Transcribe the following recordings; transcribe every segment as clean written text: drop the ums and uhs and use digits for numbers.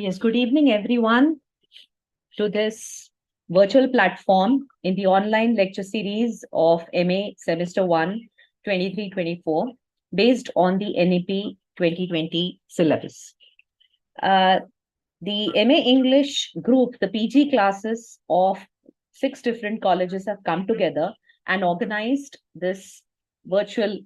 Yes, good evening, everyone, to this virtual platform in the online lecture series of MA Semester 1, 23-24, based on the NEP 2020 syllabus. The MA English group, the PG classes of 6 different colleges have come together and organized this virtual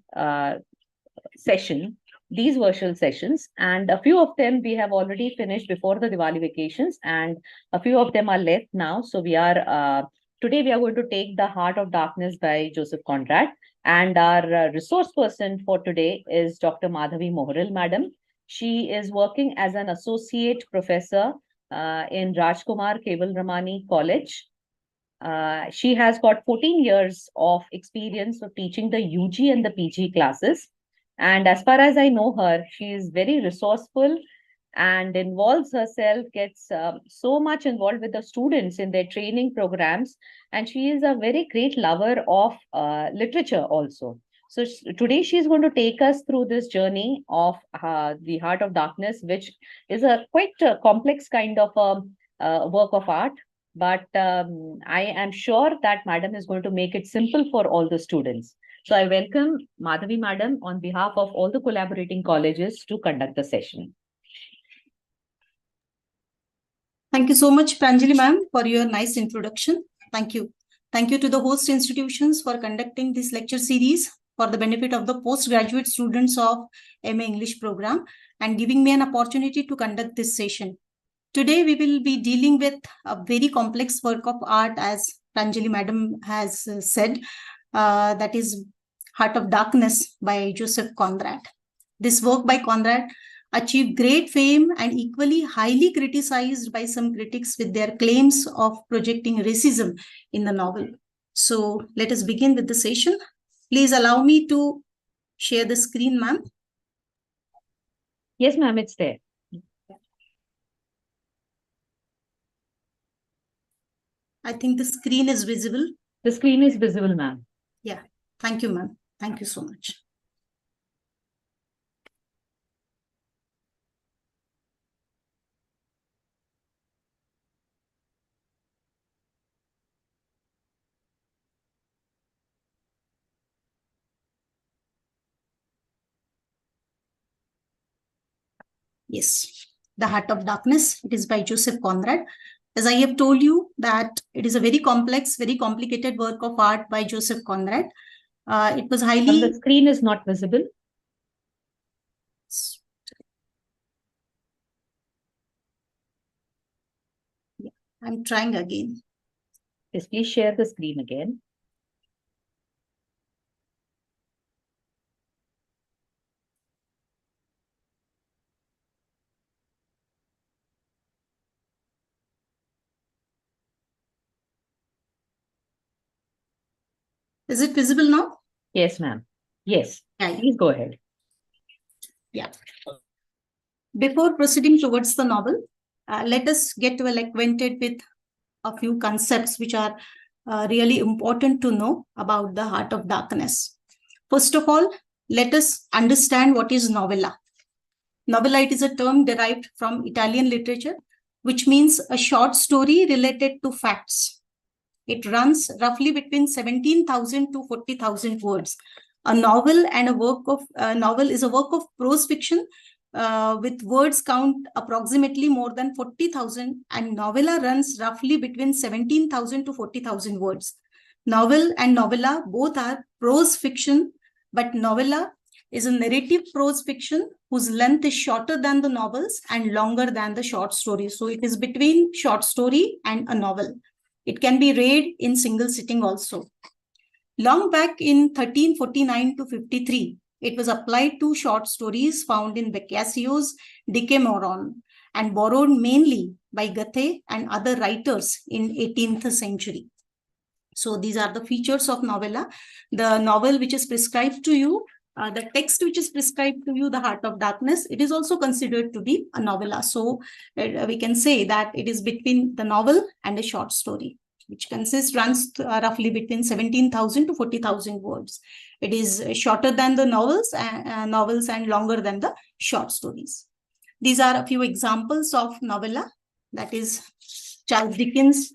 these virtual sessions, and a few of them we have already finished before the Diwali vacations, and a few of them are left now. So today we are going to take The Heart of Darkness by Joseph Conrad, and our resource person for today is Dr. Madhavi Moharil, madam. She is working as an associate professor in Rajkumar Keval Ramani College. She has got 14 years of experience of teaching the UG and the PG classes. And as far as I know her, she is very resourceful and involves herself, gets so much involved with the students in their training programs. And she is a very great lover of literature also. So today she's going to take us through this journey of The Heart of Darkness, which is a quite complex kind of work of art. But I am sure that madam is going to make it simple for all the students. So I welcome Madhavi madam on behalf of all the collaborating colleges to conduct the session. Thank you so much, Pranjali ma'am, for your nice introduction. Thank you. Thank you to the host institutions for conducting this lecture series for the benefit of the postgraduate students of MA English program and giving me an opportunity to conduct this session. Today, we will be dealing with a very complex work of art, as Pranjali madam has said, that is Heart of Darkness by Joseph Conrad. This work by Conrad achieved great fame and equally highly criticized by some critics with their claims of projecting racism in the novel. So let us begin with the session. Please allow me to share the screen, ma'am. Yes, ma'am, it's there. I think the screen is visible. The screen is visible, ma'am. Yeah. Thank you, ma'am. Thank you so much. Yes, The Heart of Darkness. It is by Joseph Conrad. As I have told you that it is a very complex, very complicated work of art by Joseph Conrad. It was highly... The screen is not visible. Yeah, I'm trying again. Yes, please share the screen again. Is it visible now? Yes, ma'am. Yes, please go ahead. Yeah. Before proceeding towards the novel, let us get well acquainted with a few concepts which are really important to know about the Heart of Darkness. First of all, let us understand what is novella. Novella, it is a term derived from Italian literature, which means a short story related to facts. It runs roughly between 17,000 to 40,000 words. A novel is a work of prose fiction with words count approximately more than 40,000, and novella runs roughly between 17,000 to 40,000 words. Novel and novella both are prose fiction, but novella is a narrative prose fiction whose length is shorter than the novels and longer than the short stories. So it is between short story and a novel. It can be read in single sitting also. Long back in 1349 to 53, it was applied to short stories found in Boccaccio's Decameron and borrowed mainly by Goethe and other writers in 18th century. So these are the features of novella. The novel which is prescribed to you, the text which is prescribed to you, The Heart of Darkness, it is also considered to be a novella. So we can say that it is between the novel and a short story, which runs roughly between 17,000 to 40,000 words. It is shorter than the novels and longer than the short stories. These are a few examples of novella. That is Charles Dickens,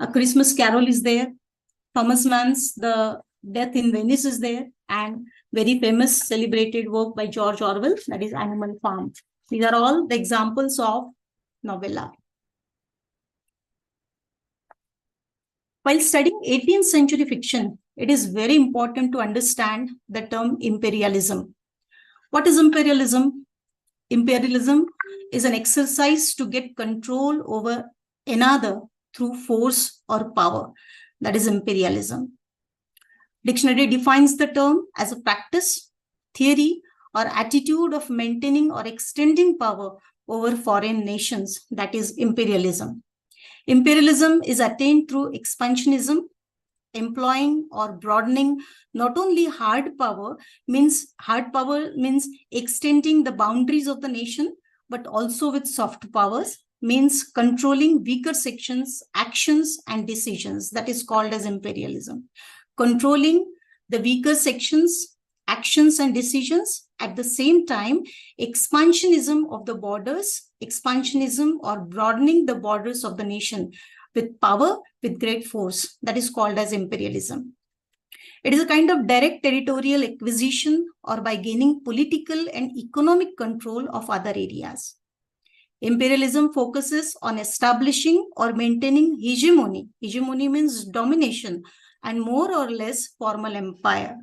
A Christmas Carol is there. Thomas Mann's The Death in Venice is there. And very famous celebrated work by George Orwell, that is Animal Farm. These are all the examples of novella. While studying 18th century fiction, it is very important to understand the term imperialism. What is imperialism? Imperialism is an exercise to get control over another through force or power. That is imperialism. Dictionary defines the term as a practice, theory, or attitude of maintaining or extending power over foreign nations. That is imperialism. Imperialism is attained through expansionism, employing or broadening not only hard power means extending the boundaries of the nation, but also with soft powers, means controlling weaker sections, actions, and decisions. That is called as imperialism. Controlling the weaker sections, actions, and decisions. At the same time, expansionism of the borders, expansionism or broadening the borders of the nation with power, with great force. That is called as imperialism. It is a kind of direct territorial acquisition or by gaining political and economic control of other areas. Imperialism focuses on establishing or maintaining hegemony. Hegemony means domination and more or less formal empire.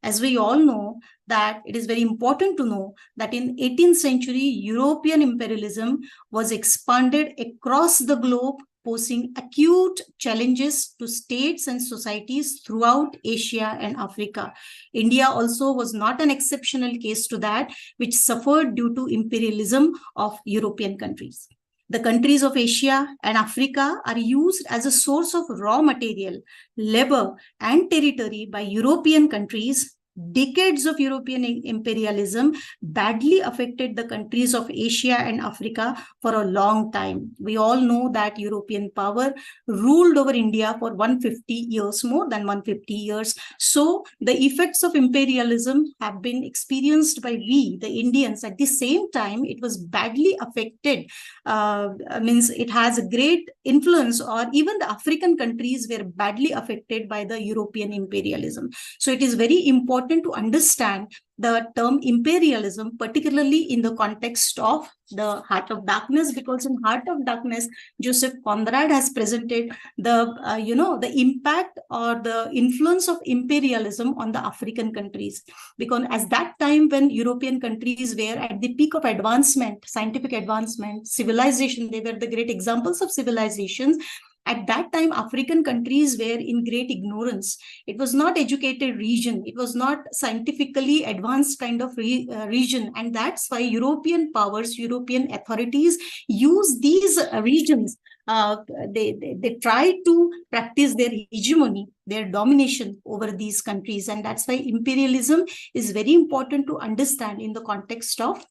As we all know, that it is very important to know that in 18th century, European imperialism was expanded across the globe, posing acute challenges to states and societies throughout Asia and Africa. India also was not an exceptional case to that, which suffered due to imperialism of European countries. The countries of Asia and Africa are used as a source of raw material, labor, and territory by European countries. Decades of European imperialism badly affected the countries of Asia and Africa for a long time. We all know that European power ruled over India for 150 years, more than 150 years. So the effects of imperialism have been experienced by we, the Indians. At the same time, it was badly affected. Means it has a great influence, or even the African countries were badly affected by the European imperialism. So it is very important to understand the term imperialism, particularly in the context of the Heart of Darkness, because in Heart of Darkness, Joseph Conrad has presented the impact or the influence of imperialism on the African countries. Because at that time, when European countries were at the peak of advancement, scientific advancement, civilization, they were the great examples of civilizations. At that time, African countries were in great ignorance. It was not educated region. It was not scientifically advanced kind of region. And that's why European powers, European authorities use these regions. They try to practice their hegemony, their domination over these countries. And that's why imperialism is very important to understand in the context of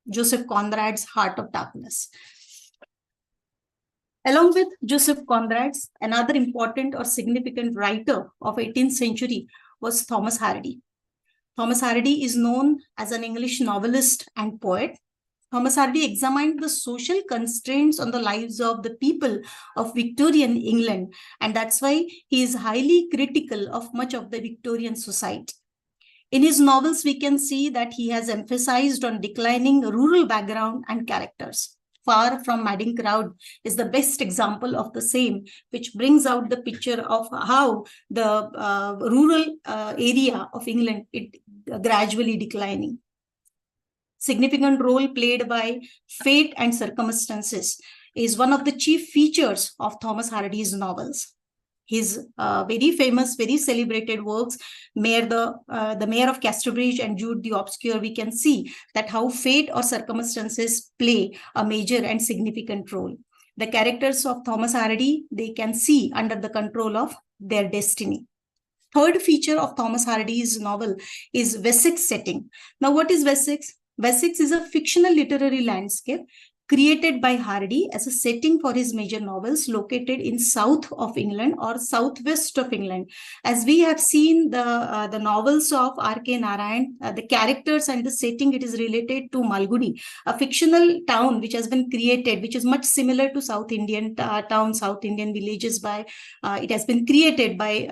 Joseph Conrad's Heart of Darkness. Along with Joseph Conrad, another important or significant writer of 18th century was Thomas Hardy. Thomas Hardy is known as an English novelist and poet. Thomas Hardy examined the social constraints on the lives of the people of Victorian England, and that's why he is highly critical of much of the Victorian society. In his novels, we can see that he has emphasized on declining rural background and characters. Far from Madding Crowd is the best example of the same, which brings out the picture of how the rural area of England is gradually declining. Significant role played by fate and circumstances is one of the chief features of Thomas Hardy's novels. His very famous, very celebrated works, the Mayor of Casterbridge and Jude the Obscure, we can see that how fate or circumstances play a major and significant role. The characters of Thomas Hardy, they can see under the control of their destiny. Third feature of Thomas Hardy's novel is Wessex setting. Now, what is Wessex? Wessex is a fictional literary landscape created by Hardy as a setting for his major novels located in south of England or southwest of England. As we have seen the novels of R.K. Narayan, the characters and the setting, it is related to Malgudi, a fictional town which has been created, which is much similar to South Indian towns, South Indian villages it has been created by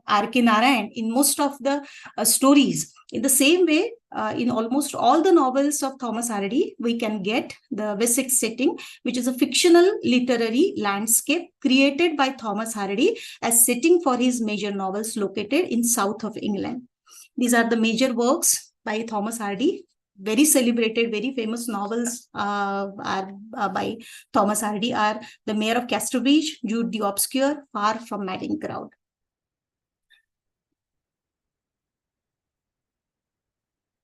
R.K. Narayan in most of the stories. In the same way, in almost all the novels of Thomas Hardy, we can get the Wessex setting, which is a fictional literary landscape created by Thomas Hardy as setting for his major novels located in south of England. These are the major works by Thomas Hardy. Very celebrated, very famous novels by Thomas Hardy are The Mayor of Casterbridge, Jude the Obscure, Far from Madding Crowd.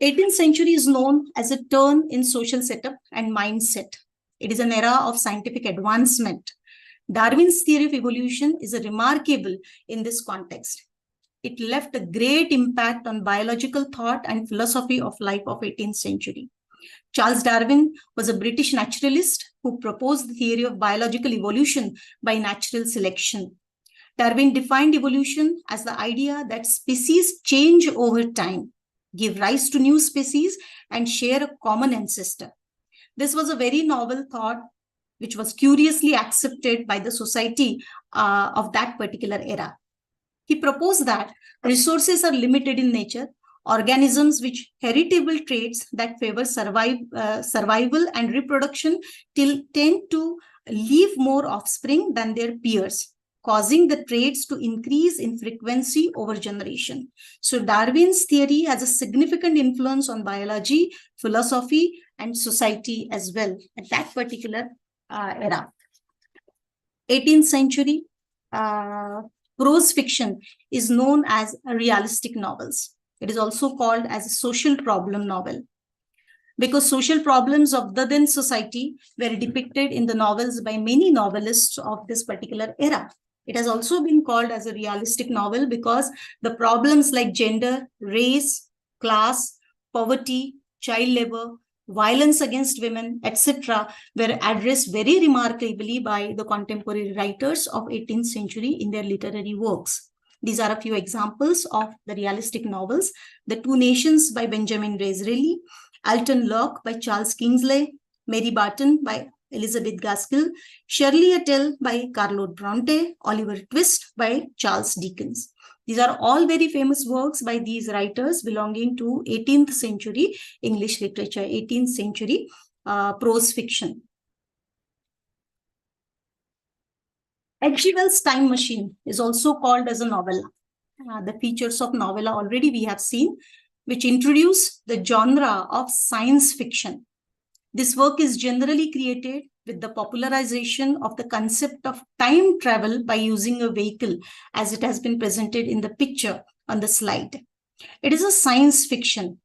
18th century is known as a turn in social setup and mindset. It is an era of scientific advancement. Darwin's theory of evolution is remarkable in this context. It left a great impact on biological thought and philosophy of life of 18th century. Charles Darwin was a British naturalist who proposed the theory of biological evolution by natural selection. Darwin defined evolution as the idea that species change over time, give rise to new species, and share a common ancestor. This was a very novel thought which was curiously accepted by the society of that particular era. He proposed that resources are limited in nature. Organisms with heritable traits that favor survival and reproduction tend to leave more offspring than their peers, causing the traits to increase in frequency over generation. So Darwin's theory has a significant influence on biology, philosophy, and society as well at that particular era. 18th century prose fiction is known as realistic novels. It is also called as a social problem novel, because social problems of the then society were depicted in the novels by many novelists of this particular era. It has also been called as a realistic novel because the problems like gender, race, class, poverty, child labor, violence against women, etc. were addressed very remarkably by the contemporary writers of 18th century in their literary works. These are a few examples of the realistic novels: The Two Nations by Benjamin Disraeli, Alton Locke by Charles Kingsley, Mary Barton by Elizabeth Gaskell, Shirley Attell by Charlotte Bronte, Oliver Twist by Charles Dickens. These are all very famous works by these writers belonging to 18th century English literature, 18th century prose fiction. H.G. Wells' Time Machine is also called as a novella. The features of novella already we have seen, which introduce the genre of science fiction. This work is generally created with the popularization of the concept of time travel by using a vehicle, as it has been presented in the picture on the slide. It is a science fiction.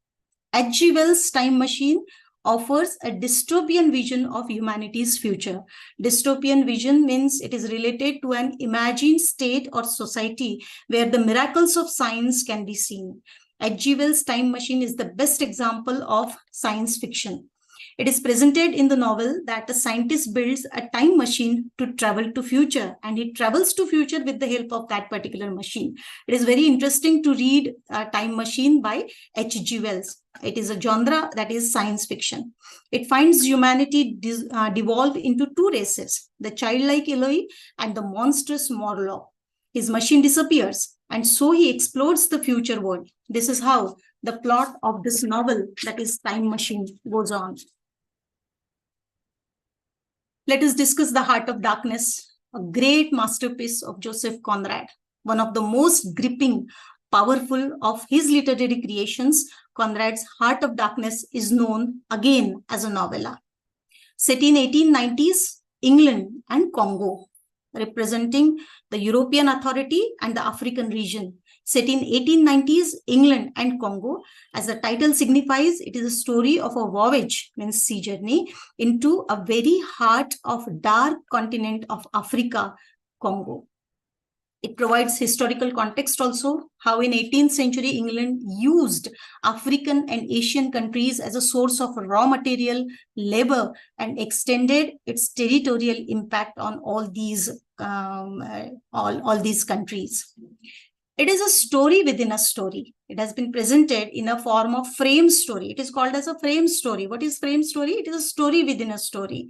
H.G. Wells' Time Machine offers a dystopian vision of humanity's future. Dystopian vision means it is related to an imagined state or society where the miracles of science can be seen. H.G. Wells' Time Machine is the best example of science fiction. It is presented in the novel that a scientist builds a time machine to travel to future, and he travels to future with the help of that particular machine. It is very interesting to read Time Machine by H.G. Wells. It is a genre that is science fiction. It finds humanity devolve into two races, the childlike Eloi and the monstrous Marlo. His machine disappears, and so he explores the future world. This is how the plot of this novel, that is Time Machine, goes on. Let us discuss The Heart of Darkness, a great masterpiece of Joseph Conrad, one of the most gripping, powerful of his literary creations. Conrad's Heart of Darkness is known again as a novella. Set in 1890s, England and Congo, representing the European authority and the African region. Set in 1890s, England and Congo, as the title signifies, it is a story of a voyage, means sea journey, into a very heart of dark continent of Africa, Congo. It provides historical context also, how in 18th century England used African and Asian countries as a source of raw material, labor, and extended its territorial impact on all these countries. It is a story within a story. It has been presented in a form of frame story. It is called as a frame story. What is frame story? It is a story within a story.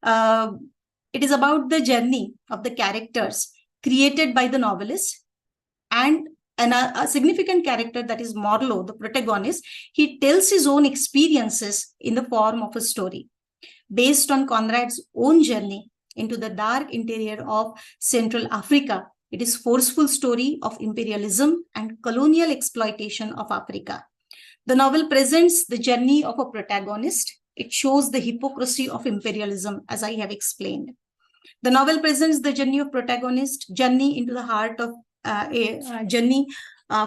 It is about the journey of the characters created by the novelist, and a significant character, that is Marlo, the protagonist. He tells his own experiences in the form of a story based on Conrad's own journey into the dark interior of Central Africa. It is a forceful story of imperialism and colonial exploitation of Africa. The novel presents the journey of a protagonist. It shows the hypocrisy of imperialism, as I have explained. The novel presents the journey of protagonist, journey into the heart of journey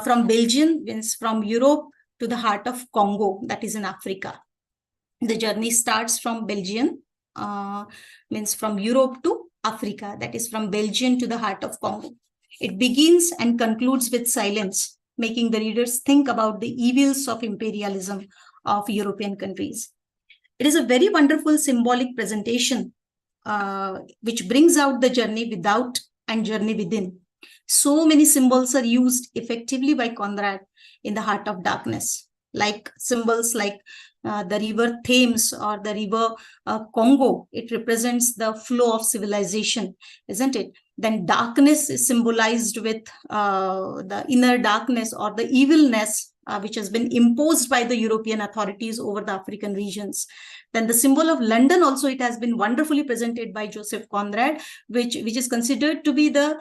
from Belgium, means from Europe, to the heart of Congo, that is in Africa. The journey starts from Belgium, means from Europe to Africa, that is from Belgium to the heart of Congo. It begins and concludes with silence, making the readers think about the evils of imperialism of European countries. It is a very wonderful symbolic presentation which brings out the journey without and journey within. So many symbols are used effectively by Conrad in the heart of darkness, like symbols like the river Thames or the river Congo. It represents the flow of civilization, isn't it? Then darkness is symbolized with the inner darkness or the evilness which has been imposed by the European authorities over the African regions. Then the symbol of London also, it has been wonderfully presented by Joseph Conrad, which is considered to be the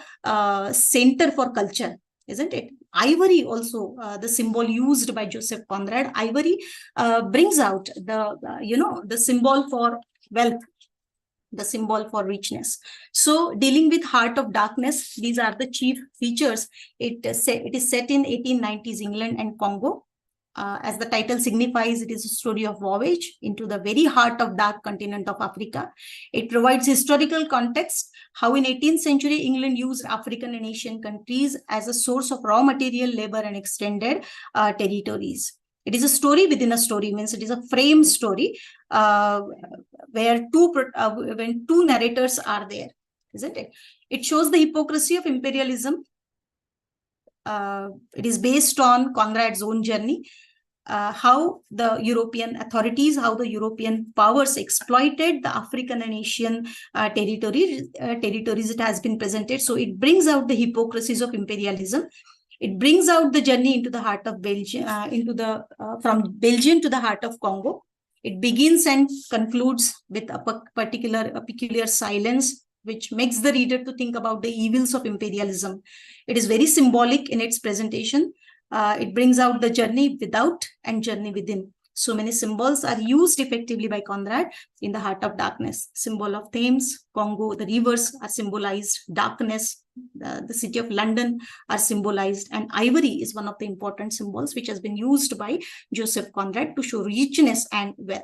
center for culture, isn't it? Ivory also, the symbol used by Joseph Conrad. Ivory brings out the symbol for wealth, the symbol for richness. So dealing with heart of darkness, these are the chief features. It is set in 1890s England and Congo. As the title signifies, it is a story of voyage into the very heart of dark continent of Africa. It provides historical context, how in 18th century England used African and Asian countries as a source of raw material, labor, and extended territories. It is a story within a story, means it is a frame story where when two narrators are there, isn't it? It shows the hypocrisy of imperialism. It is based on Conrad's own journey, how the European authorities, how the European powers exploited the African and Asian territories. It has been presented. So it brings out the hypocrisies of imperialism. It brings out the journey into the heart of Belgium, from Belgium to the heart of Congo. It begins and concludes with a peculiar silence, which makes the reader to think about the evils of imperialism. It is very symbolic in its presentation. It brings out the journey without and journey within. So many symbols are used effectively by Conrad in the heart of darkness. Symbol of Thames, Congo, the rivers are symbolized, darkness, the city of London are symbolized, and ivory is one of the important symbols which has been used by Joseph Conrad to show richness and wealth.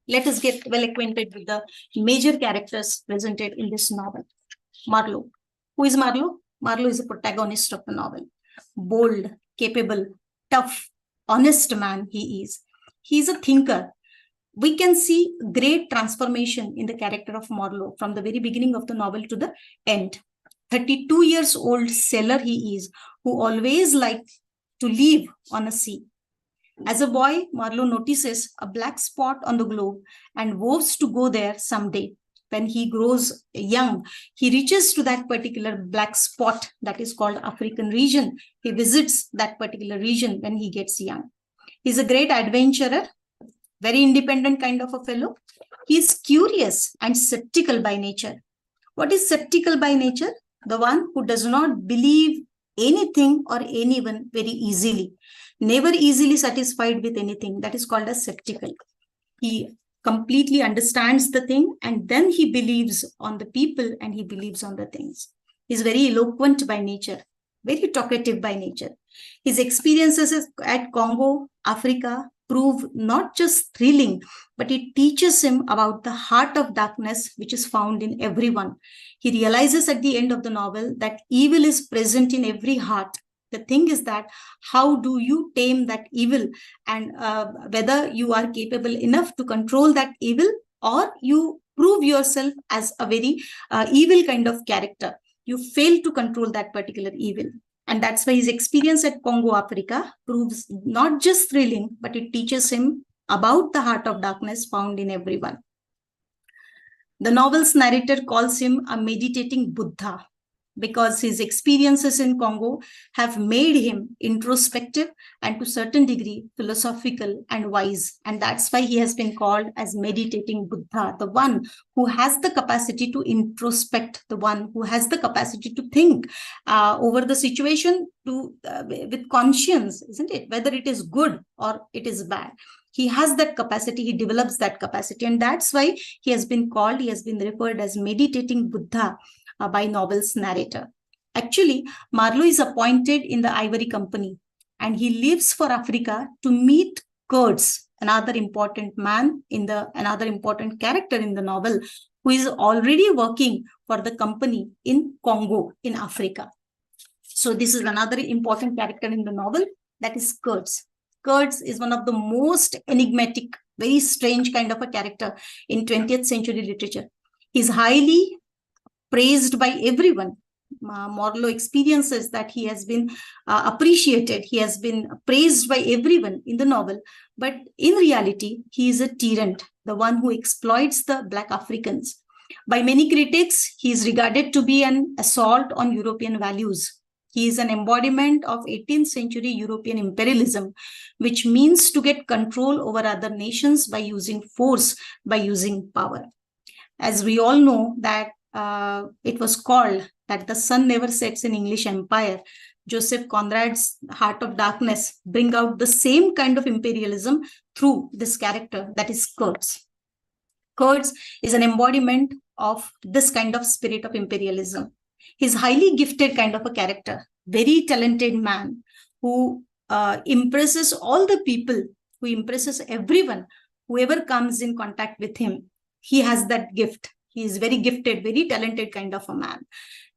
Let us get well acquainted with the major characters presented in this novel. Marlo. Who is Marlo? Marlo is the protagonist of the novel. Bold, capable, tough, honest man he is. He is a thinker. We can see great transformation in the character of Marlo from the very beginning of the novel to the end. 32 years old sailor he is, who always liked to live on a sea. As a boy, Marlo notices a black spot on the globe and vows to go there someday. When he grows young, he reaches to that particular black spot that is called African region. He visits that particular region when he gets young. He's a great adventurer, very independent kind of a fellow. He is curious and skeptical by nature. What is skeptical by nature? The one who does not believe anything or anyone very easily, never easily satisfied with anything. That is called as skeptical. He completely understands the thing and then he believes on the people and he believes on the things. He's very eloquent by nature, very talkative by nature. His experiences at Congo, Africa, prove not just thrilling, but it teaches him about the heart of darkness which is found in everyone. He realizes at the end of the novel that evil is present in every heart. The thing is that how do you tame that evil, and whether you are capable enough to control that evil, or you prove yourself as a very evil kind of character. You fail to control that particular evil. And that's why his experience at Congo, Africa proves not just thrilling, but it teaches him about the heart of darkness found in everyone. The novel's narrator calls him a meditating Buddha, because his experiences in Congo have made him introspective and to a certain degree philosophical and wise. And that's why he has been called as meditating Buddha, the one who has the capacity to introspect, the one who has the capacity to think over the situation with conscience, isn't it? Whether it is good or it is bad. He has that capacity, he develops that capacity. And that's why he has been referred as meditating Buddha by novel's narrator. Actually, Marlo is appointed in the Ivory Company, and he leaves for Africa to meet Kurds, another important character in the novel, who is already working for the company in Congo, in Africa. So this is another important character in the novel, that is Kurds. Kurds is one of the most enigmatic, very strange kind of a character in 20th century literature. He's highly praised by everyone. Marlo experiences that he has been appreciated, he has been praised by everyone in the novel. But in reality, he is a tyrant, the one who exploits the Black Africans. By many critics, he is regarded to be an assault on European values. He is an embodiment of 18th century European imperialism, which means to get control over other nations by using force, by using power. As we all know that it was called that the sun never sets in English empire. Joseph Conrad's Heart of Darkness bring out the same kind of imperialism through this character, that is Kurds. Kurds is an embodiment of this kind of spirit of imperialism. He's highly gifted kind of a character, very talented man who impresses all the people, who impresses everyone, whoever comes in contact with him. He has that gift. He is very gifted, very talented kind of a man,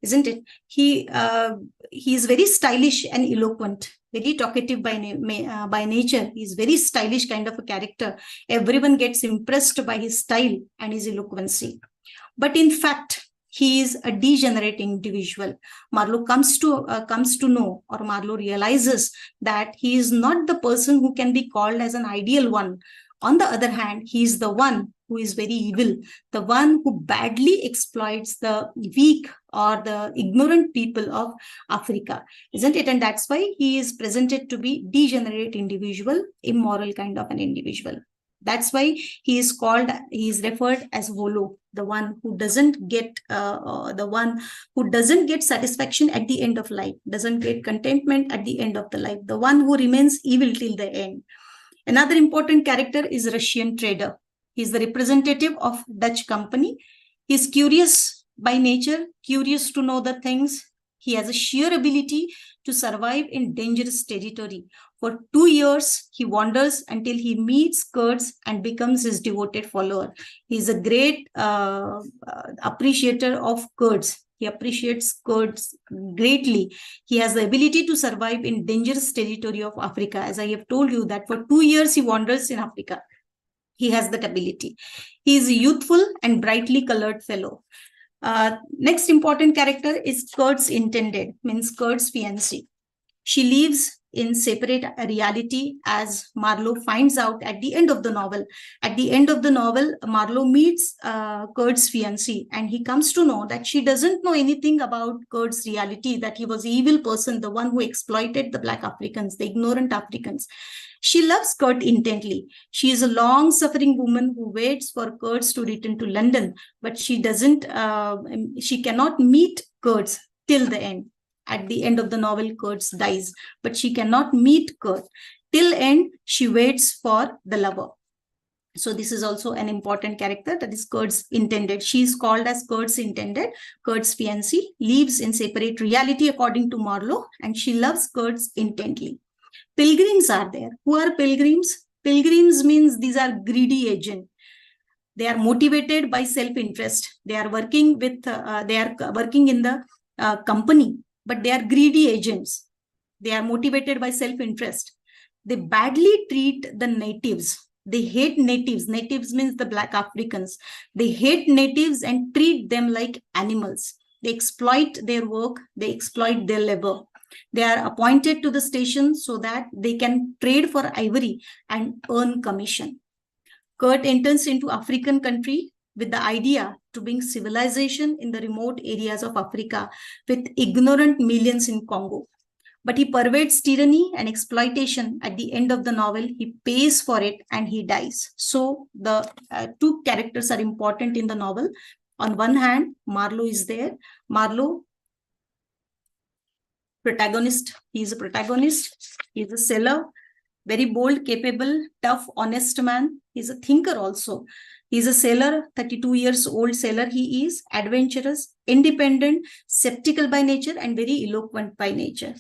isn't it? He is very stylish and eloquent, very talkative by nature. He is very stylish kind of a character. Everyone gets impressed by his style and his eloquency. But in fact, he is a degenerate individual. Marlo comes to know, or Marlo realizes that he is not the person who can be called as an ideal one. On the other hand, he is the one who is very evil, the one who badly exploits the weak or the ignorant people of Africa, isn't it? And that's why he is presented to be degenerate individual, immoral kind of an individual. That's why he is referred as Volo, the one who doesn't get satisfaction at the end of life, doesn't get contentment at the end of the life, the one who remains evil till the end. Another important character is Russian trader. He is the representative of Dutch company. He is curious by nature, curious to know the things. He has a sheer ability to survive in dangerous territory. For 2 years, he wanders until he meets Kurds and becomes his devoted follower. He is a great appreciator of Kurds. He appreciates Kurds greatly. He has the ability to survive in dangerous territory of Africa. As I have told you that for 2 years, he wanders in Africa. He has that ability. He is a youthful and brightly colored fellow. Next important character is Kurt's intended, means Kurt's fiancée. She lives in separate reality, as Marlo finds out at the end of the novel. At the end of the novel, Marlo meets Kurt's fiancée, and he comes to know that she doesn't know anything about Kurt's reality, that he was an evil person, the one who exploited the Black Africans, the ignorant Africans. She loves Kurt intently. She is a long-suffering woman who waits for Kurtz to return to London, but she cannot meet Kurtz till the end. At the end of the novel, Kurtz dies, but she cannot meet Kurt. Till end, she waits for the lover. So this is also an important character, that is Kurt's intended. She is called as Kurt's intended. Kurt's fiancée lives in separate reality according to Marlo, and she loves Kurtz intently. Pilgrims are there. Who are pilgrims? Pilgrims means these are greedy agents. They are motivated by self-interest. They are working with, in the company, but they are greedy agents. They are motivated by self-interest. They badly treat the natives. They hate natives. Natives means the Black Africans. They hate natives and treat them like animals. They exploit their work. They exploit their labor. They are appointed to the station so that they can trade for ivory and earn commission. Kurt enters into African country with the idea to bring civilization in the remote areas of Africa with ignorant millions in Congo. But he pervades tyranny and exploitation. At the end of the novel, he pays for it and he dies. So the two characters are important in the novel. On one hand, Marlo is there. Marlo, protagonist, he is a protagonist. He is a seller, very bold, capable, tough, honest man. He's a thinker also. He's a sailor, 32 years old sailor he is, adventurous, independent, skeptical by nature, and very eloquent by nature.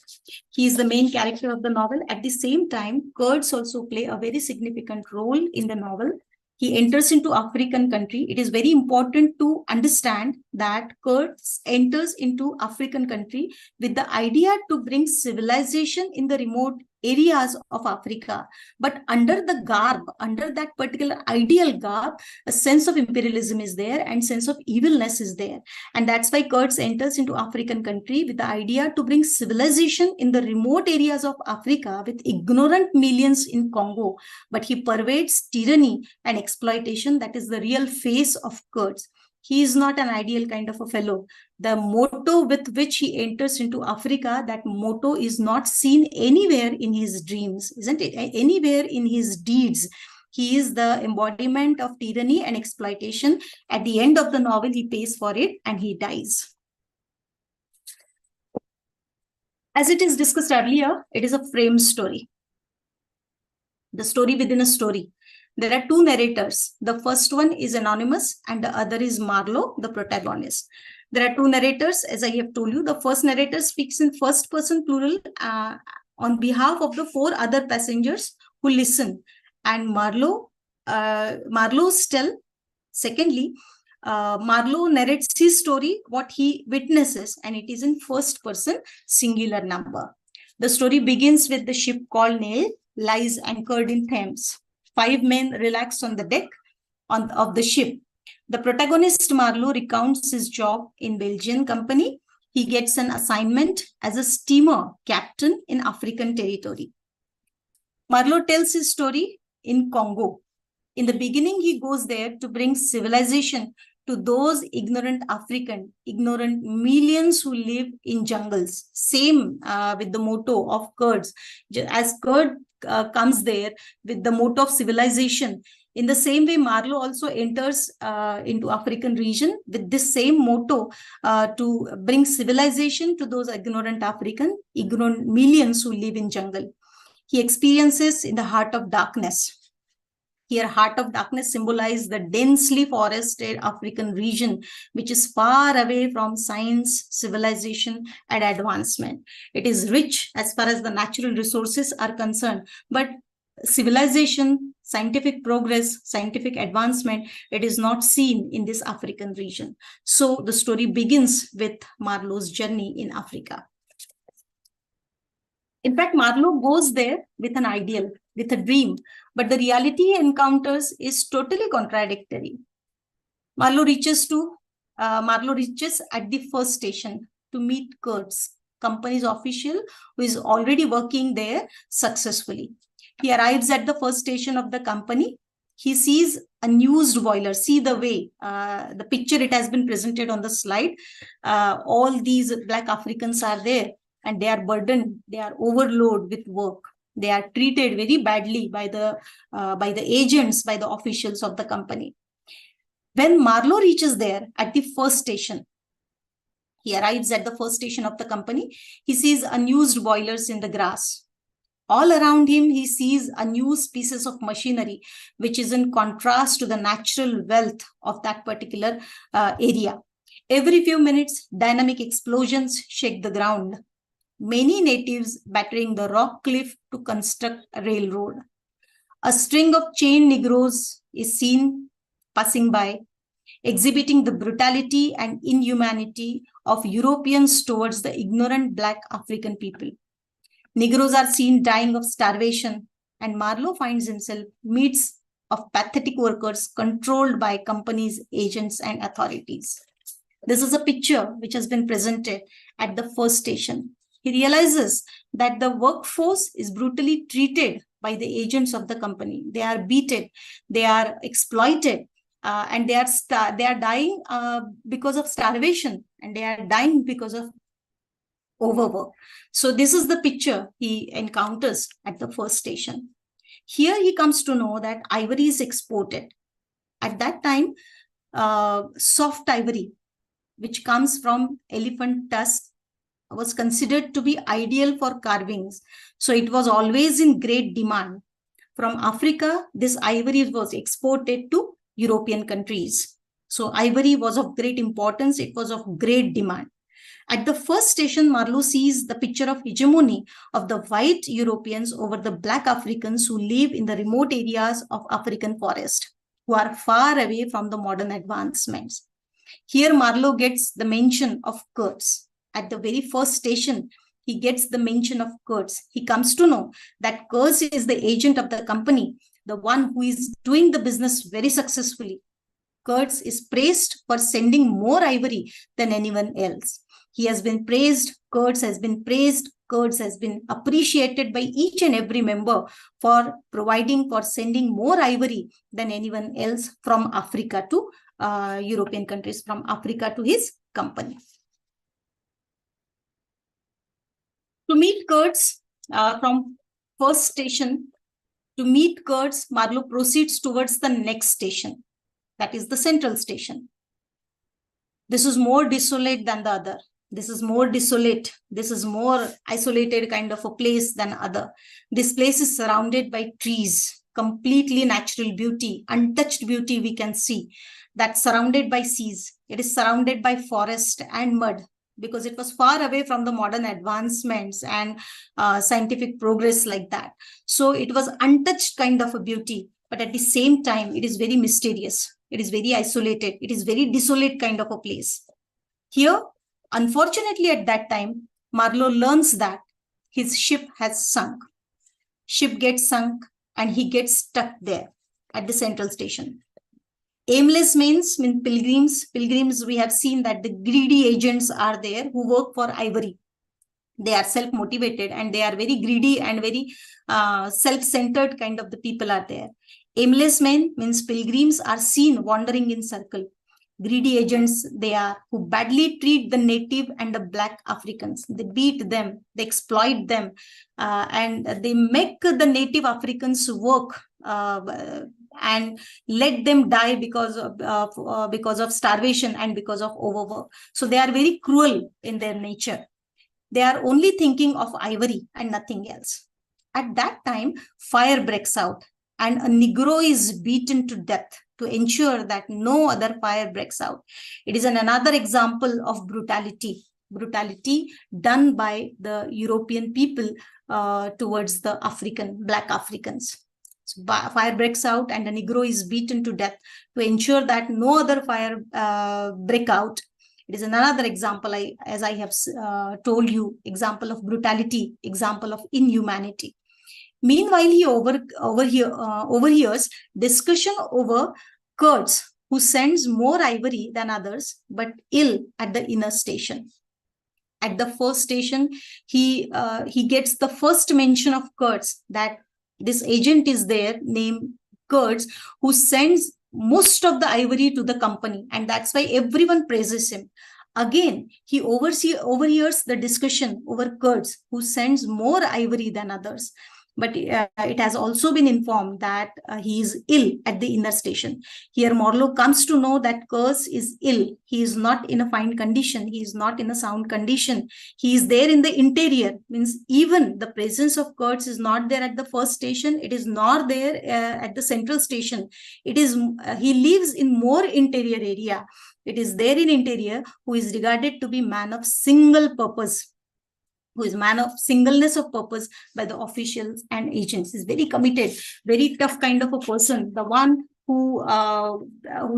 He is the main character of the novel. At the same time, Kurds also play a very significant role in the novel. He enters into African country. It is very important to understand that Kurds enters into African country with the idea to bring civilization in the remote areas of Africa, but under the garb, under that particular ideal garb, a sense of imperialism is there and sense of evilness is there. And that's why Kurtz enters into African country with the idea to bring civilization in the remote areas of Africa with ignorant millions in Congo, but he pervades tyranny and exploitation. That is the real face of Kurtz. He is not an ideal kind of a fellow. The motto with which he enters into Africa, that motto is not seen anywhere in his dreams, isn't it? Anywhere in his deeds. He is the embodiment of tyranny and exploitation. At the end of the novel, he pays for it and he dies. As it is discussed earlier, it is a frame story. The story within a story. There are two narrators. The first one is anonymous and the other is Marlo, the protagonist. There are two narrators, as I have told you. The first narrator speaks in first person plural on behalf of the four other passengers who listen. And Marlo's tell. Secondly, Marlo narrates his story, what he witnesses, and it is in first person singular number. The story begins with the ship called Nail lies anchored in Thames. 5 men relax on the deck of the ship. The protagonist Marlo recounts his job in Belgian company. He gets an assignment as a steamer captain in African territory. Marlo tells his story in Congo. In the beginning, he goes there to bring civilization to those ignorant millions who live in jungles. Same with the motto of Kurds. As Kurd comes there with the motto of civilization, in the same way, Marlo also enters into African region with this same motto to bring civilization to those ignorant millions who live in jungle. He experiences in the heart of darkness. Here, heart of darkness symbolizes the densely forested African region, which is far away from science, civilization, and advancement. It is rich as far as the natural resources are concerned, but civilization, scientific progress, scientific advancement, it is not seen in this African region. So the story begins with Marlo's journey in Africa. In fact, Marlo goes there with an ideal, with a dream, but the reality he encounters is totally contradictory. Marlo reaches at the first station to meet Kurtz, company's official who is already working there successfully. He arrives at the first station of the company. He sees a used boiler. See the way, the picture it has been presented on the slide. All these Black Africans are there and they are burdened. They are overloaded with work. They are treated very badly by the agents, by the officials of the company. When Marlo reaches there at the first station, he arrives at the first station of the company. He sees unused boilers in the grass. All around him, he sees unused pieces of machinery, which is in contrast to the natural wealth of that particular area. Every few minutes, dynamic explosions shake the ground. Many natives battering the rock cliff to construct a railroad. A string of chained Negroes is seen passing by, exhibiting the brutality and inhumanity of Europeans towards the ignorant Black African people. Negroes are seen dying of starvation, and Marlo finds himself midst of pathetic workers controlled by companies, agents, and authorities. This is a picture which has been presented at the first station. He realizes that the workforce is brutally treated by the agents of the company. They are beaten, they are exploited, and they are dying because of starvation, and they are dying because of overwork. So this is the picture he encounters at the first station. Here he comes to know that ivory is exported. At that time, soft ivory, which comes from elephant tusk, was considered to be ideal for carvings. So it was always in great demand. From Africa, this ivory was exported to European countries. So ivory was of great importance. It was of great demand. At the first station, Marlo sees the picture of hegemony of the white Europeans over the Black Africans who live in the remote areas of African forest, who are far away from the modern advancements. Here, Marlo gets the mention of Kurds. At the very first station, he gets the mention of Kurds. He comes to know that Kurds is the agent of the company, the one who is doing the business very successfully. Kurds is praised for sending more ivory than anyone else. He has been praised, Kurds has been praised, Kurds has been appreciated by each and every member for sending more ivory than anyone else from Africa to European countries, from Africa to his company. To meet Kurds from first station, Marlo proceeds towards the next station, that is the central station. This is more desolate than the other. This is more desolate. This is more isolated kind of a place than other. This place is surrounded by trees, completely natural beauty, untouched beauty we can see. That's surrounded by seas. It is surrounded by forest and mud because it was far away from the modern advancements and scientific progress like that. So it was untouched kind of a beauty, but at the same time, it is very mysterious. It is very isolated. It is very desolate kind of a place. Here, unfortunately, at that time, Marlo learns that his ship has sunk. Ship gets sunk and he gets stuck there at the central station. Aimless means pilgrims. Pilgrims, we have seen that the greedy agents are there who work for ivory. They are self-motivated and they are very greedy and very self-centered kind of the people are there. Aimless men means pilgrims are seen wandering in circle. Greedy agents they are, who badly treat the native and the Black Africans. They beat them, they exploit them, and they make the native Africans work and let them die because of starvation and because of overwork. So they are very cruel in their nature. They are only thinking of ivory and nothing else. At that time, fire breaks out and a Negro is beaten to death to ensure that no other fire breaks out. It is another example of brutality done by the European people towards the Black Africans. So fire breaks out and a Negro is beaten to death to ensure that no other fire break out. It is another example, as I have told you, example of brutality, example of inhumanity. Meanwhile, he overhears discussion over Kurds, who sends more ivory than others, but ill at the inner station. At the first station, he gets the first mention of Kurds, that this agent is there named Kurds, who sends most of the ivory to the company, and that's why everyone praises him. Again, he overhears the discussion over Kurds, who sends more ivory than others. But it has also been informed that he is ill at the inner station. Here, Marlo comes to know that Kurds is ill. He is not in a fine condition. He is not in a sound condition. He is there in the interior. Means even the presence of Kurds is not there at the first station. It is not there at the central station. It is he lives in more interior area. It is there in interior, who is regarded to be man of single purpose. who is a man of singleness of purpose by the officials and agents. He's very committed, very tough kind of a person. The one who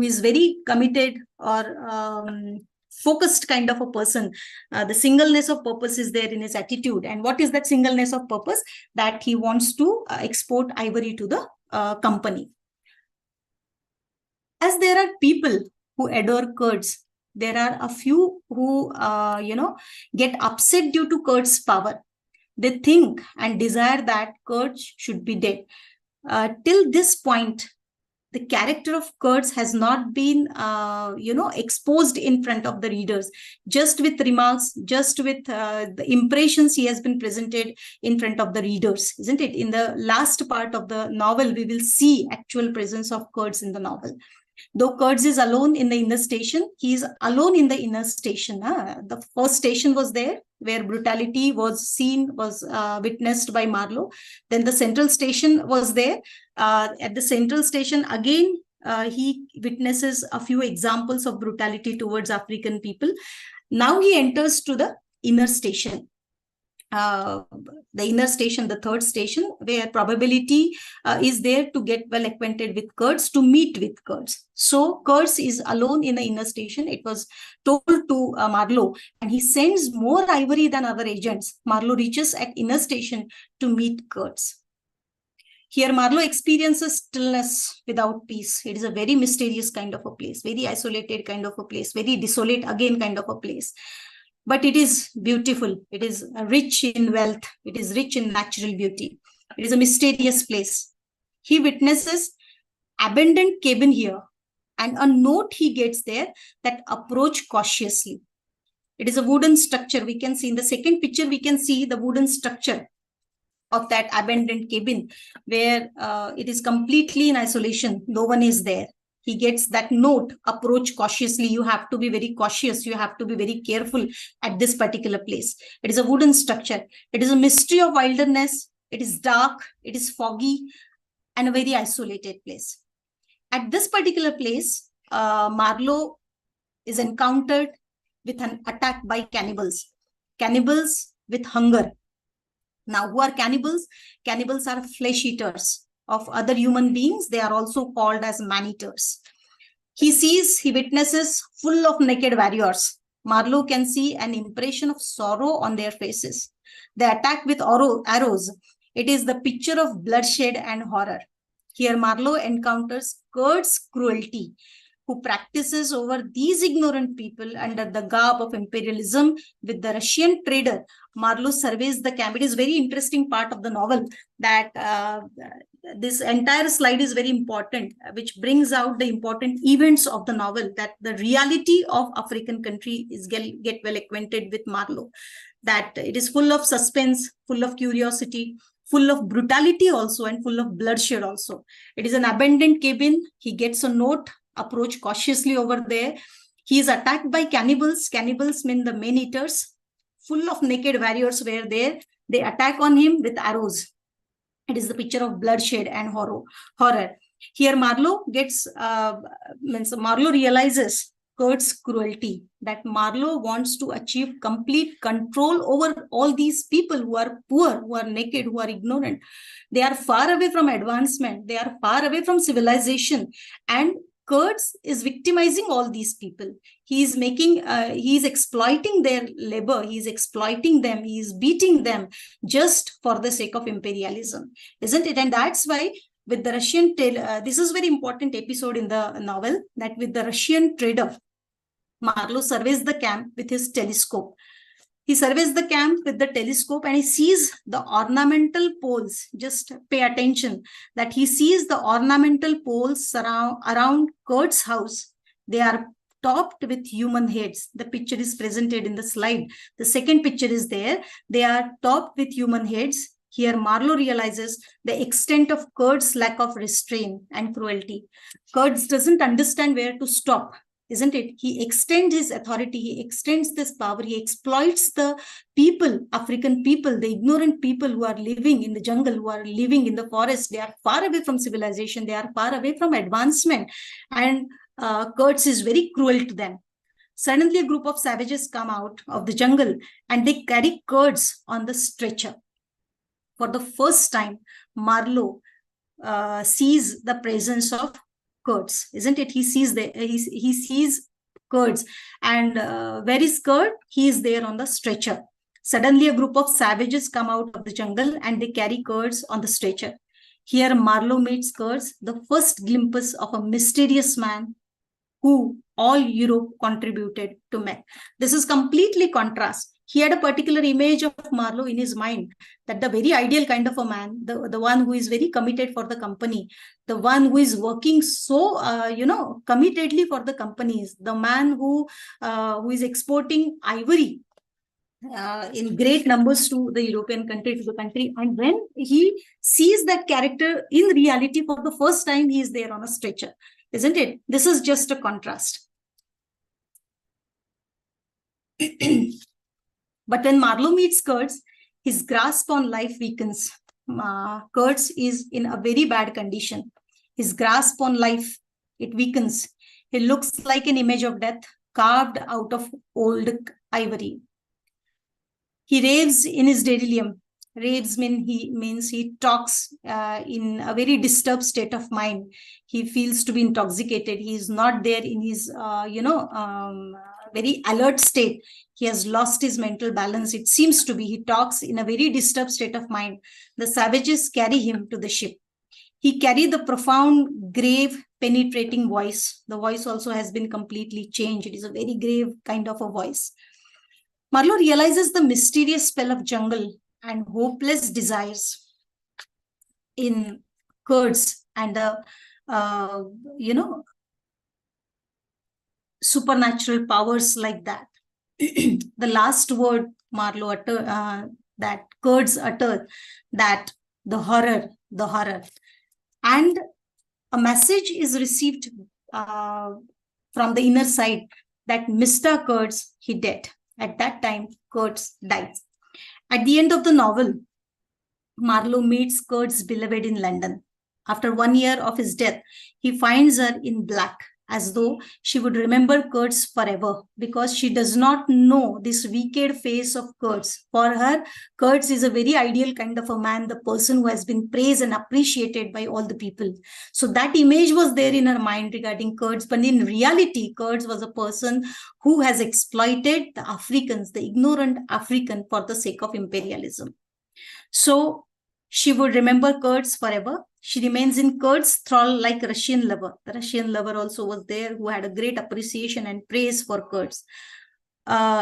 is very committed or focused kind of a person. The singleness of purpose is there in his attitude. And what is that singleness of purpose? That he wants to export ivory to the company. As there are people who adore Kurds, there are a few who, get upset due to Kurds' power. They think and desire that Kurds should be dead. Till this point, the character of Kurds has not been, exposed in front of the readers. Just with remarks, just with the impressions he has been presented in front of the readers, isn't it? In the last part of the novel, we will see actual presence of Kurds in the novel. Though Kurds is alone in the inner station, he is alone in the inner station. The first station was there, where brutality was seen, was witnessed by Marlo. Then the central station was there. At the central station, again, he witnesses a few examples of brutality towards African people. Now he enters to the inner station. The inner station, the third station, where probability is there to get well acquainted with Kurds, to meet with Kurds. So Kurds is alone in the inner station. It was told to Marlo, and he sends more ivory than other agents. Marlo reaches at inner station to meet Kurds. Here Marlo experiences stillness without peace. It is a very mysterious kind of a place, very isolated kind of a place, very desolate again kind of a place. But it is beautiful. It is rich in wealth. It is rich in natural beauty. It is a mysterious place. He witnesses abandoned cabin here, and a note he gets there that approach cautiously. It is a wooden structure. We can see in the second picture, we can see the wooden structure of that abandoned cabin, where it is completely in isolation. No one is there. He gets that note, approach cautiously. You have to be very cautious. You have to be very careful at this particular place. It is a wooden structure. It is a mystery of wilderness. It is dark. It is foggy and a very isolated place. At this particular place, Marlo is encountered with an attack by cannibals. Cannibals with hunger. Now, who are cannibals? Cannibals are flesh eaters of other human beings. They are also called as man-eaters. He witnesses full of naked warriors. Marlo can see an impression of sorrow on their faces. They attack with arrows. It is the picture of bloodshed and horror. Here Marlo encounters Kurds' cruelty, who practices over these ignorant people under the garb of imperialism with the Russian trader. Marlo surveys the camp. It is a very interesting part of the novel that this entire slide is very important, which brings out the important events of the novel, that the reality of African country is get well acquainted with Marlo, that it is full of suspense, full of curiosity, full of brutality also, and full of bloodshed also. It is an abandoned cabin. He gets a note, approach cautiously over there. He is attacked by cannibals. Cannibals mean the man-eaters. Full of naked warriors were there. They attack on him with arrows. It is the picture of bloodshed and horror. Here Marlo realizes Kurt's cruelty, that Marlo wants to achieve complete control over all these people who are poor, who are naked, who are ignorant. They are far away from advancement. They are far away from civilization. And Kurtz is victimizing all these people. He is exploiting their labor. He is exploiting them. He is beating them just for the sake of imperialism, isn't it? And that's why with the Russian this is very important episode in the novel, that with the Russian trader, Marlo surveys the camp with his telescope. He surveys the camp with the telescope and he sees the ornamental poles. Just pay attention that he sees the ornamental poles around Kurt's house. They are topped with human heads. The picture is presented in the slide. The second picture is there. They are topped with human heads. Here Marlo realizes the extent of Kurt's lack of restraint and cruelty. Kurtz doesn't understand where to stop, isn't it? He extends his authority, he extends this power, he exploits the people, African people, the ignorant people who are living in the jungle, who are living in the forest. They are far away from civilization, they are far away from advancement, and Kurtz is very cruel to them. Suddenly, a group of savages come out of the jungle and they carry Kurds on the stretcher. For the first time, Marlo sees the presence of Kurds, isn't it? He sees Kurds, and where is Kurd? He is there on the stretcher. Suddenly, a group of savages come out of the jungle and they carry Kurds on the stretcher. Here, Marlo meets Kurds, the first glimpse of a mysterious man who all Europe contributed to make. This is completely contrast. He had a particular image of Marlo in his mind, that the very ideal kind of a man, the one who is very committed for the company, the one who is working so, committedly for the companies, the man who is exporting ivory in great numbers to the European country, to the country. And when he sees that character in reality for the first time, he is there on a stretcher, isn't it? This is just a contrast. But when Marlo meets Kurds, his grasp on life weakens. Kurds is in a very bad condition. His grasp on life, it weakens. He looks like an image of death carved out of old ivory. He raves in his delirium. Raves means he talks in a very disturbed state of mind. He feels to be intoxicated. He is not there in his, very alert state. He has lost his mental balance. It seems to be. He talks in a very disturbed state of mind. The savages carry him to the ship. He carried the profound, grave, penetrating voice. The voice also has been completely changed. It is a very grave kind of a voice. Marlo realizes the mysterious spell of jungle and hopeless desires in Kurds and the, supernatural powers like that. The last word Marlo that Kurds utter, that the horror. And a message is received from the inner side that Mr. Kurds, he dead. At that time, Kurds dies. At the end of the novel, Marlo meets Kurds' beloved in London. After 1 year of his death, he finds her in black, as though she would remember Kurds forever, because she does not know this wicked face of Kurds. For her, Kurds is a very ideal kind of a man, the person who has been praised and appreciated by all the people. So that image was there in her mind regarding Kurds, but in reality, Kurds was a person who has exploited the Africans, the ignorant African, for the sake of imperialism. So she would remember Kurds forever. She remains in Kurds' thrall like a Russian lover. The Russian lover also was there, who had a great appreciation and praise for Kurds.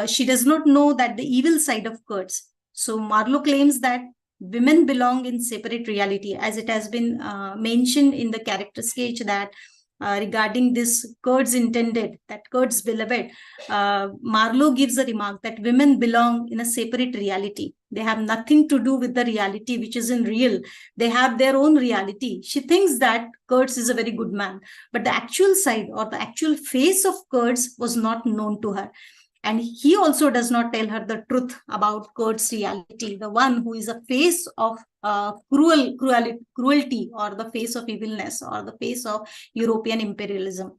She does not know that the evil side of Kurds. So Marlo claims that women belong in separate reality, as it has been mentioned in the character sketch that regarding this Kurds intended, that Kurds beloved, Marlo gives a remark that women belong in a separate reality. They have nothing to do with the reality which is in real. They have their own reality. She thinks that Kurds is a very good man, but the actual side or the actual face of Kurds was not known to her. And he also does not tell her the truth about Kurds' reality, the one who is a face of cruelty, or the face of evilness, or the face of European imperialism.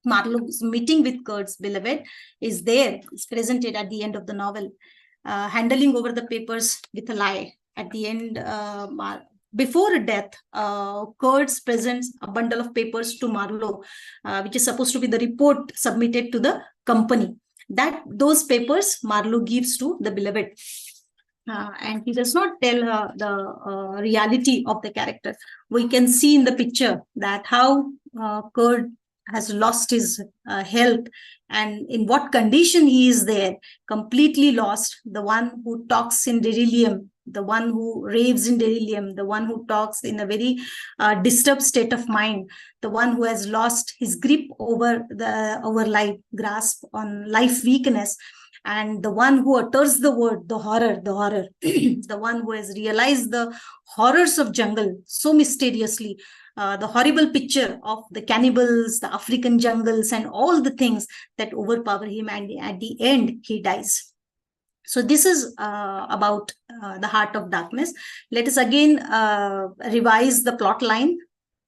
Marlo's meeting with Kurds' beloved is there, is presented at the end of the novel, handling over the papers with a lie. At the end, before death, Kurds presents a bundle of papers to Marlo, which is supposed to be the report submitted to the company. Those papers Marlo gives to the beloved. And he does not tell her the reality of the character. We can see in the picture that how Kurd has lost his health and in what condition he is there, completely lost. The one who talks in delirium, the one who raves in delirium, the one who talks in a very disturbed state of mind, the one who has lost his grip over life, grasp on life weakness, and the one who utters the word, the horror, the one who has realized the horrors of jungle so mysteriously, the horrible picture of the cannibals, the African jungles, and all the things that overpower him, and at the end, he dies. So this is about the Heart of Darkness. Let us again revise the plot line.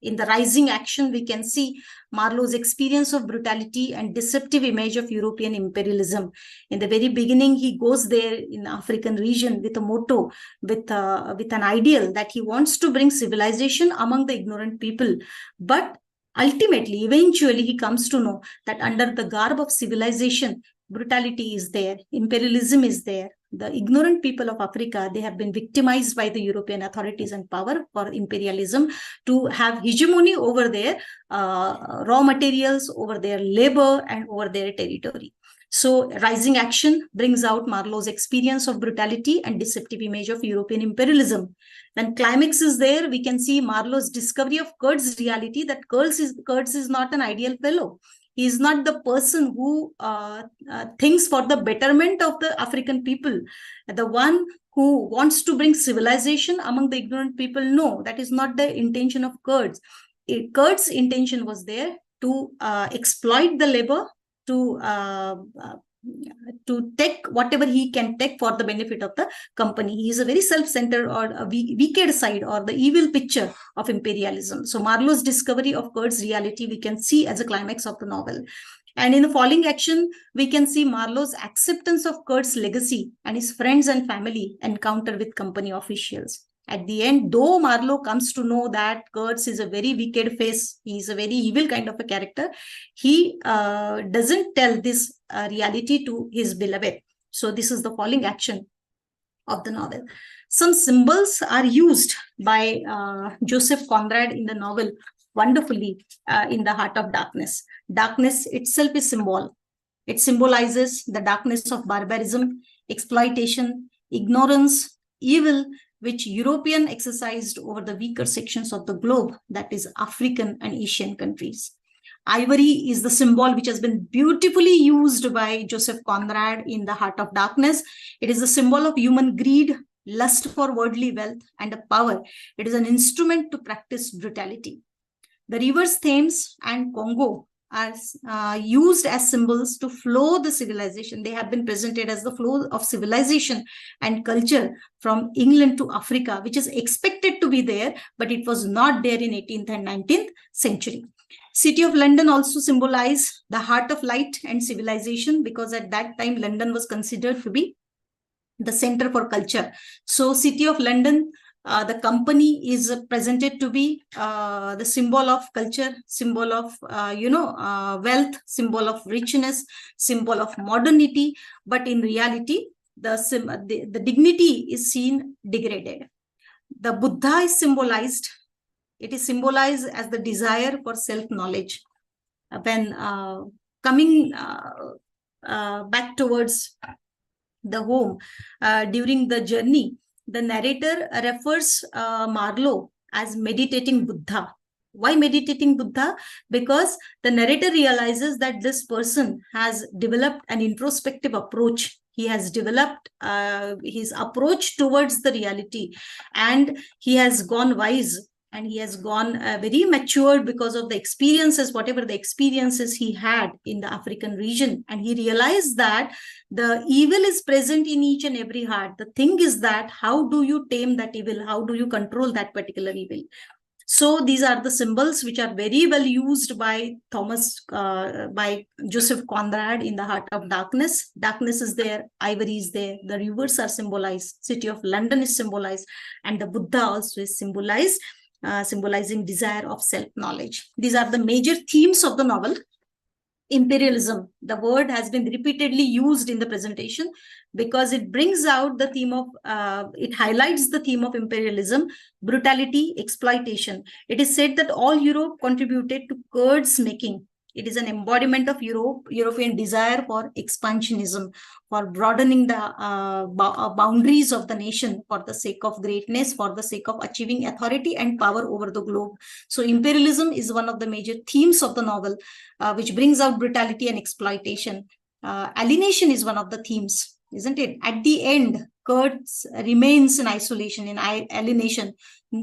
In the rising action, we can see Marlo's experience of brutality and deceptive image of European imperialism. In the very beginning, he goes there in the African region with a motto, with an ideal that he wants to bring civilization among the ignorant people. But ultimately, eventually, he comes to know that under the garb of civilization, brutality is there, imperialism is there. The ignorant people of Africa, they have been victimized by the European authorities and power for imperialism to have hegemony over their raw materials, over their labor, and over their territory. So rising action brings out Marlo's experience of brutality and deceptive image of European imperialism. When climax is there, we can see Marlo's discovery of Kurt's reality, that Kurtz is not an ideal fellow. He is not the person who thinks for the betterment of the African people. The one who wants to bring civilization among the ignorant people. No, that is not the intention of Kurtz. Kurtz's intention was there to exploit the labor, to take whatever he can take for the benefit of the company. He is a very self-centered or a wicked side or the evil picture of imperialism. So Marlo's discovery of Kurt's reality we can see as a climax of the novel. And in the following action, we can see Marlo's acceptance of Kurt's legacy and his friends and family encounter with company officials. At the end, though Marlo comes to know that Kurtz is a very wicked face, he is a very evil kind of a character, he doesn't tell this reality to his beloved. So this is the falling action of the novel. Some symbols are used by Joseph Conrad in the novel wonderfully in The Heart of Darkness. Darkness itself is symbol. It symbolizes the darkness of barbarism, exploitation, ignorance, evil, which European exercised over the weaker sections of the globe, that is African and Asian countries. Ivory is the symbol which has been beautifully used by Joseph Conrad in The Heart of Darkness. It is a symbol of human greed, lust for worldly wealth, and power. It is an instrument to practice brutality. The rivers Thames and Congo are used as symbols to flow the civilization. They have been presented as the flow of civilization and culture from England to Africa, which is expected to be there, but it was not there in 18th and 19th century. City of London also symbolized the heart of light and civilization, because at that time London was considered to be the center for culture. So City of London, the company is presented to be the symbol of culture, symbol of wealth, symbol of richness, symbol of modernity. But in reality, the dignity is seen degraded. The Buddha is symbolized. It is symbolized as the desire for self-knowledge. When coming back towards the home during the journey, the narrator refers Marlo as meditating Buddha. Why meditating Buddha? Because the narrator realizes that this person has developed an introspective approach. He has developed his approach towards the reality, and he has gone wise, and he has gone very matured because of the experiences, whatever the experiences he had in the African region. And he realized that the evil is present in each and every heart. The thing is that how do you tame that evil? How do you control that particular evil? So these are the symbols which are very well used by Joseph Conrad in The Heart of Darkness. Darkness is there, ivory is there, the rivers are symbolized, City of London is symbolized, and the Buddha also is symbolized, symbolizing desire of self-knowledge. These are the major themes of the novel. Imperialism, the word has been repeatedly used in the presentation because it brings out the theme of, it highlights the theme of imperialism, brutality, exploitation. It is said that all Europe contributed to Kurt's making. It is an embodiment of European desire for expansionism, for broadening the boundaries of the nation for the sake of greatness, for the sake of achieving authority and power over the globe. So imperialism is one of the major themes of the novel, which brings out brutality and exploitation. Alienation is one of the themes, isn't it? At the end, Kurtz remains in isolation, in alienation.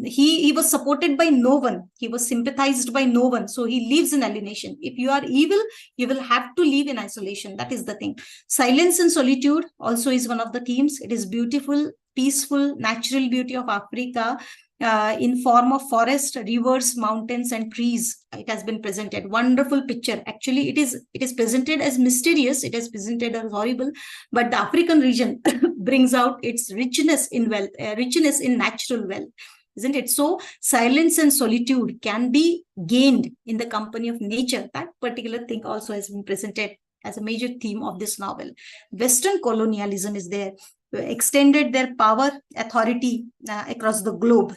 He was supported by no one. He was sympathized by no one. So he lives in alienation. If you are evil, you will have to live in isolation. That is the thing. Silence and solitude also is one of the themes. It is beautiful, peaceful, natural beauty of Africa in form of forest, rivers, mountains, and trees. It has been presented. Wonderful picture. Actually, it is presented as mysterious. It is presented as horrible, but the African region brings out its richness in wealth, richness in natural wealth. Isn't it? So silence and solitude can be gained in the company of nature. That particular thing also has been presented as a major theme of this novel. Western colonialism is there, extended their power, authority across the globe.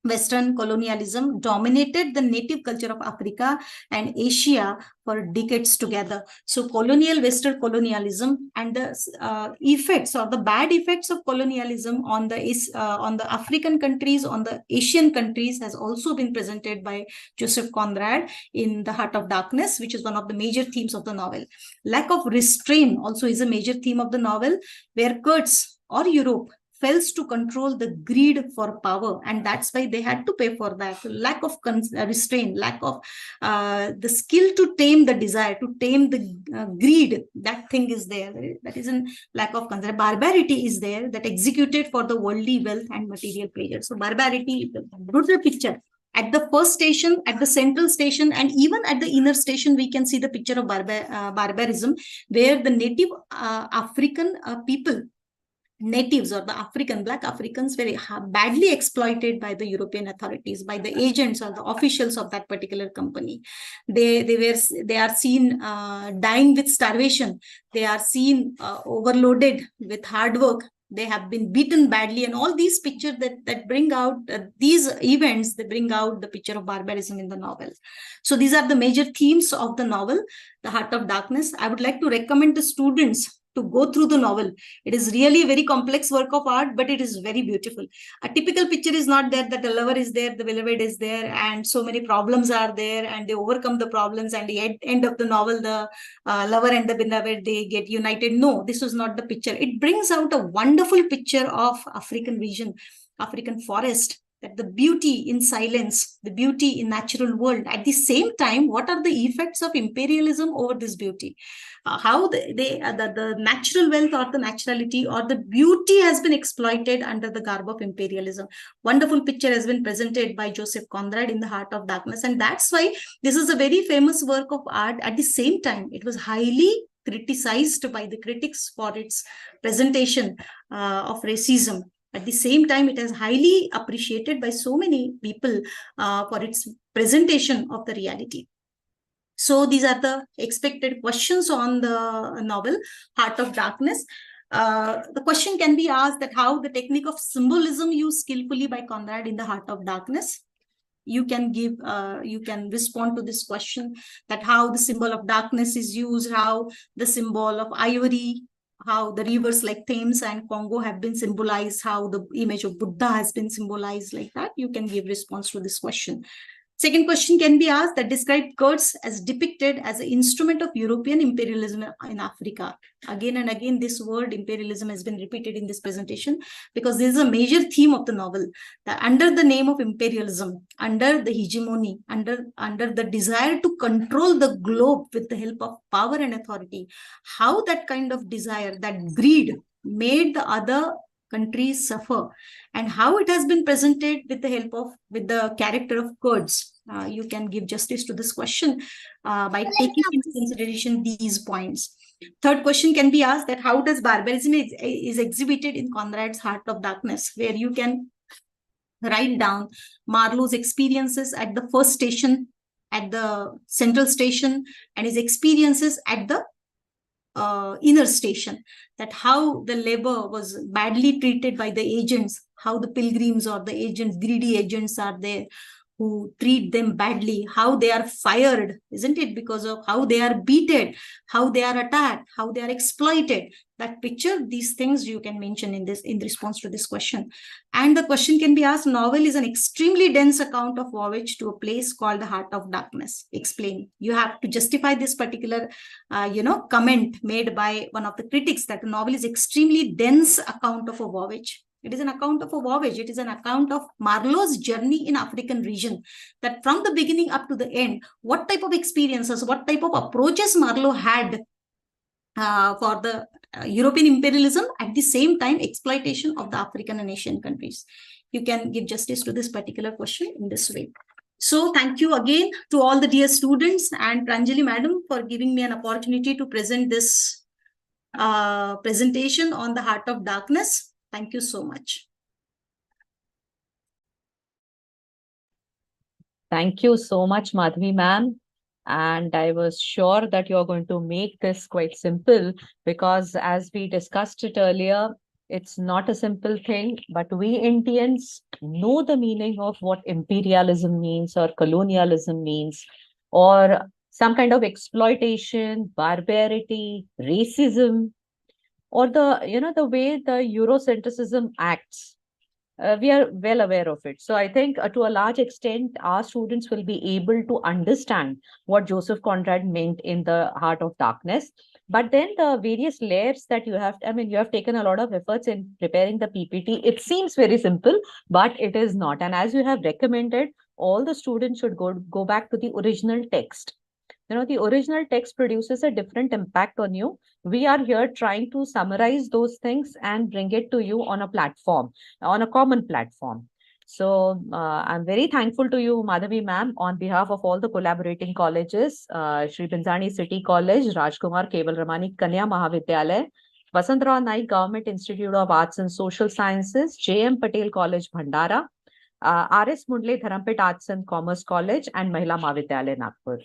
Western colonialism dominated the native culture of Africa and Asia for decades together. So colonial Western colonialism and the effects or the bad effects of colonialism on the African countries, on the Asian countries has also been presented by Joseph Conrad in The Heart of Darkness, which is one of the major themes of the novel. Lack of restraint also is a major theme of the novel, where Kurds or Europe fails to control the greed for power, and that's why they had to pay for that. Lack of restraint, lack of the skill to tame the desire, to tame the greed, that thing is there. That is a lack of concern. Barbarity is there, that executed for the worldly wealth and material pleasure. So barbarity, the brutal picture. At the first station, at the central station, and even at the inner station, we can see the picture of barbarism, where the native African people, natives or the Black Africans, were badly exploited by the European authorities, by the agents or the officials of that particular company. They are seen dying with starvation. They are seen overloaded with hard work. They have been beaten badly, and all these pictures that bring out these events, they bring out the picture of barbarism in the novel. So these are the major themes of the novel, The Heart of Darkness. I would like to recommend the students to go through the novel. It is really a very complex work of art, but it is very beautiful. A typical picture is not there, that the lover is there, the beloved is there, and so many problems are there, and they overcome the problems, and the end of the novel, the lover and the beloved, they get united. No, this was not the picture. It brings out a wonderful picture of African region, African forest, that the beauty in silence, the beauty in natural world. At the same time, what are the effects of imperialism over this beauty? How the natural wealth or the naturality or the beauty has been exploited under the garb of imperialism. Wonderful picture has been presented by Joseph Conrad in The Heart of Darkness. And that's why this is a very famous work of art. At the same time, it was highly criticized by the critics for its presentation of racism. At the same time, it is highly appreciated by so many people for its presentation of the reality. So these are the expected questions on the novel, Heart of Darkness. The question can be asked that how the technique of symbolism used skillfully by Conrad in The Heart of Darkness. You can respond to this question, that how the symbol of darkness is used, how the symbol of ivory, how the rivers like Thames and Congo have been symbolized, how the image of Buddha has been symbolized, like that. You can give response to this question. Second question can be asked that describe Kurds as depicted as an instrument of European imperialism in Africa. Again and again, this word imperialism has been repeated in this presentation because this is a major theme of the novel. That under the name of imperialism, under the hegemony, under the desire to control the globe with the help of power and authority, how that kind of desire, that greed, made the other countries suffer, and how it has been presented with the character of Kurds. You can give justice to this question by taking into consideration these points. Third question can be asked that how does barbarism is exhibited in Conrad's Heart of Darkness, where you can write down Marlo's experiences at the first station, at the central station, and his experiences at the inner station, that how the labor was badly treated by the agents, how the pilgrims or the agents, greedy agents are there who treat them badly, how they are fired, isn't it, because of how they are beaten, how they are attacked, how they are exploited. That picture, these things you can mention in response to this question. And the question can be asked, novel is an extremely dense account of voyage to a place called the Heart of Darkness. Explain. You have to justify this particular comment made by one of the critics, that the novel is extremely dense account of a voyage. It is an account of a voyage. It is an account of Marlo's journey in African region, that from the beginning up to the end, what type of experiences, what type of approaches Marlo had for the European imperialism, at the same time exploitation of the African and Asian countries. you can give justice to this particular question in this way. So thank you again to all the dear students and Pranjali madam for giving me an opportunity to present this presentation on the heart of darkness. Thank you so much. Thank you so much, Madhavi ma'am. And I was sure that you're going to make this quite simple because as we discussed it earlier, it's not a simple thing, but we Indians know the meaning of what imperialism means or colonialism means, or some kind of exploitation, barbarity, racism, or the way the Eurocentrism acts. We are well aware of it. So I think to a large extent, our students will be able to understand what Joseph Conrad meant in the heart of darkness. But then the various layers that you have, I mean, you have taken a lot of efforts in preparing the PPT. It seems very simple, but it is not. And as you have recommended, all the students should go back to the original text. The original text produces a different impact on you. We are here trying to summarize those things and bring it to you on a platform, on a common platform. So I'm very thankful to you, Madhavi ma'am, on behalf of all the collaborating colleges, Shri Binzani City College, Rajkumar Keval Ramani Kanya Mahavidyalaya, Vasantrao Naik Government Institute of Arts and Social Sciences, J.M. Patel College, Bhandara, R.S. Mundle Dharampet Arts and Commerce College, and Mahila Mahavidyalaya, Nagpur.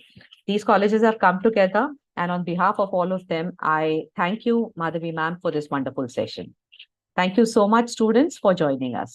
These colleges have come together, and on behalf of all of them, I thank you, Madhavi ma'am, for this wonderful session. Thank you so much, students, for joining us.